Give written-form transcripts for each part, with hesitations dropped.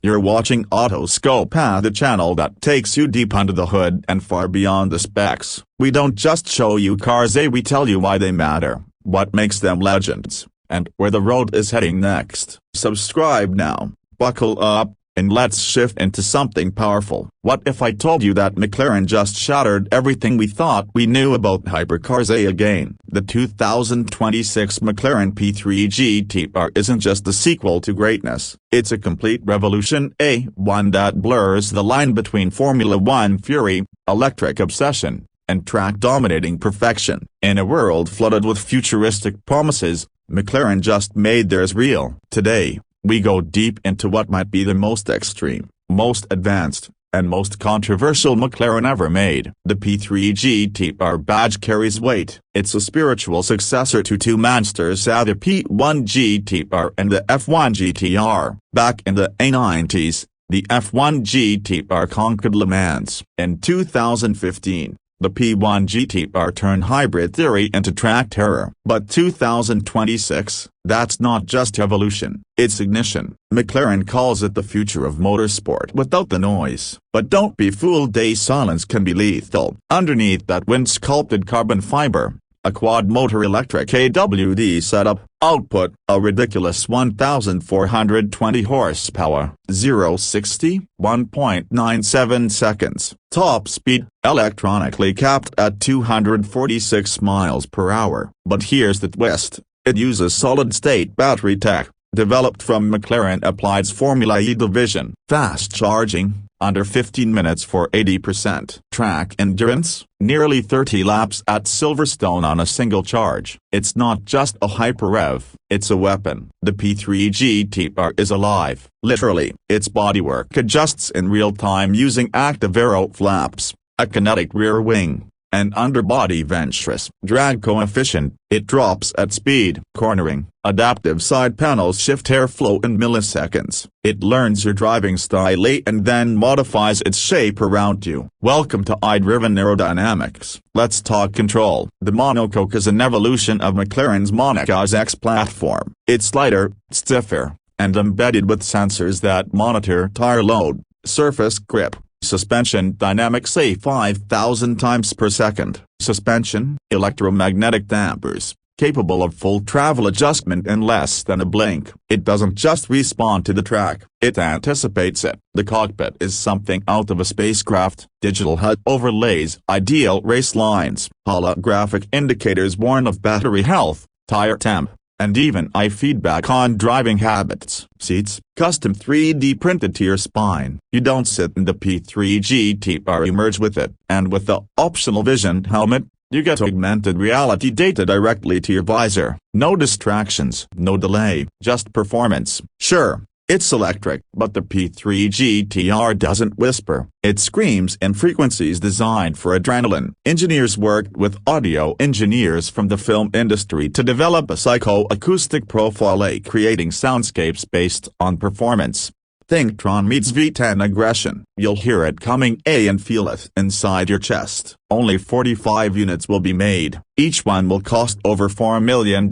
You're watching AutoScope, the channel that takes you deep under the hood and far beyond the specs. We don't just show you cars, we tell you why they matter, what makes them legends, and where the road is heading next. Subscribe now, buckle up, and let's shift into something powerful. What if I told you that McLaren just shattered everything we thought we knew about hypercars again? The 2026 McLaren P3 GTR isn't just a sequel to greatness, it's a complete revolution, one that blurs the line between Formula One fury, electric obsession, and track-dominating perfection. In a world flooded with futuristic promises, McLaren just made theirs real. Today, we go deep into what might be the most extreme, most advanced, and most controversial McLaren ever made. The P3 GTR badge carries weight. It's a spiritual successor to two monsters, the P1 GTR and the F1 GTR. Back in the A90s, the F1 GTR conquered Le Mans. In 2015, the P1 GTR turned hybrid theory into track terror. But 2026, that's not just evolution, it's ignition. McLaren calls it the future of motorsport without the noise. But don't be fooled, silence can be lethal. Underneath that wind-sculpted carbon fiber, a quad-motor electric AWD setup, output, a ridiculous 1,420 horsepower, 0-60, 1.97 seconds. Top speed, electronically capped at 246 miles per hour. But here's the twist, it uses solid-state battery tech, developed from McLaren Applied's Formula E division. Fast charging, under 15 minutes for 80%. Track endurance, nearly 30 laps at Silverstone on a single charge. It's not just a hyper-rev, it's a weapon. The P3 GTR is alive. Literally, its bodywork adjusts in real time using active Aero flaps, a kinetic rear wing, and underbody ventures drag coefficient. It drops at speed, cornering, adaptive side panels shift airflow in milliseconds. It learns your driving style and then modifies its shape around you. Welcome to AI-driven aerodynamics. Let's talk control. The monocoque is an evolution of McLaren's Monaco's X platform. It's lighter, stiffer, and embedded with sensors that monitor tire load, surface grip, suspension dynamics 5,000 times per second. Suspension, electromagnetic dampers, capable of full travel adjustment in less than a blink. It doesn't just respond to the track, it anticipates it. The cockpit is something out of a spacecraft. Digital HUD overlays, ideal race lines, holographic indicators warn of battery health, tire temp, and even eye feedback on driving habits. Seats, custom 3D printed to your spine. You don't sit in the P3 GTR, you merge with it. And with the optional vision helmet, you get augmented reality data directly to your visor. No distractions, no delay, just performance. Sure, it's electric, but the P3 GTR doesn't whisper. It screams in frequencies designed for adrenaline. Engineers worked with audio engineers from the film industry to develop a psychoacoustic profile, creating soundscapes based on performance. Think Tron meets V10 aggression. You'll hear it coming and feel it inside your chest. Only 45 units will be made. Each one will cost over $4 million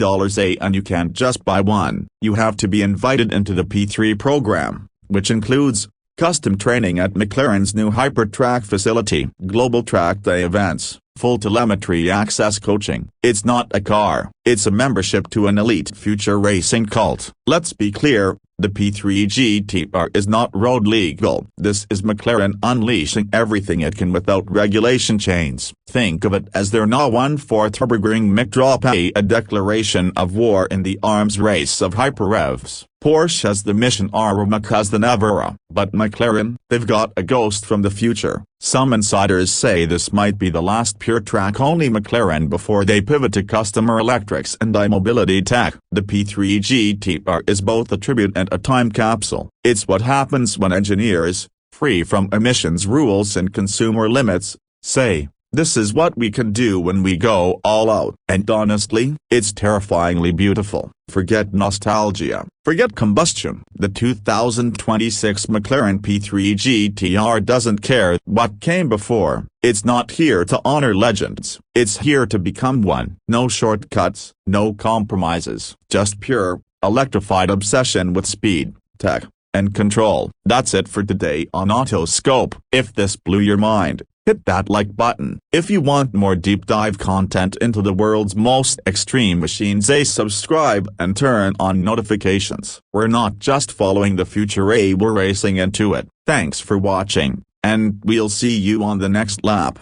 and you can't just buy one. You have to be invited into the P3 program, which includes custom training at McLaren's new Hypertrack facility, global track day events, full telemetry access coaching. It's not a car, it's a membership to an elite future racing cult. Let's be clear, the P3 GTR is not road legal. This is McLaren unleashing everything it can without regulation chains. Think of it as their now 1/4 Nürburgring McDrop, a declaration of war in the arms race of hyperrevs. Porsche has the Mission Aramacas the Navara, but McLaren, they've got a ghost from the future. Some insiders say this might be the last pure track-only McLaren before they pivot to customer electrics and e-mobility tech. The P3 GTR is both a tribute and a time capsule. It's what happens when engineers, free from emissions rules and consumer limits, say, "This is what we can do when we go all out." And honestly, it's terrifyingly beautiful. Forget nostalgia. Forget combustion. The 2026 McLaren P3 GTR doesn't care what came before. It's not here to honor legends. It's here to become one. No shortcuts, no compromises. Just pure, electrified obsession with speed, tech, and control. That's it for today on AutoScope. If this blew your mind, hit that like button. If you want more deep dive content into the world's most extreme machines, subscribe and turn on notifications. We're not just following the future, we're racing into it. Thanks for watching, and we'll see you on the next lap.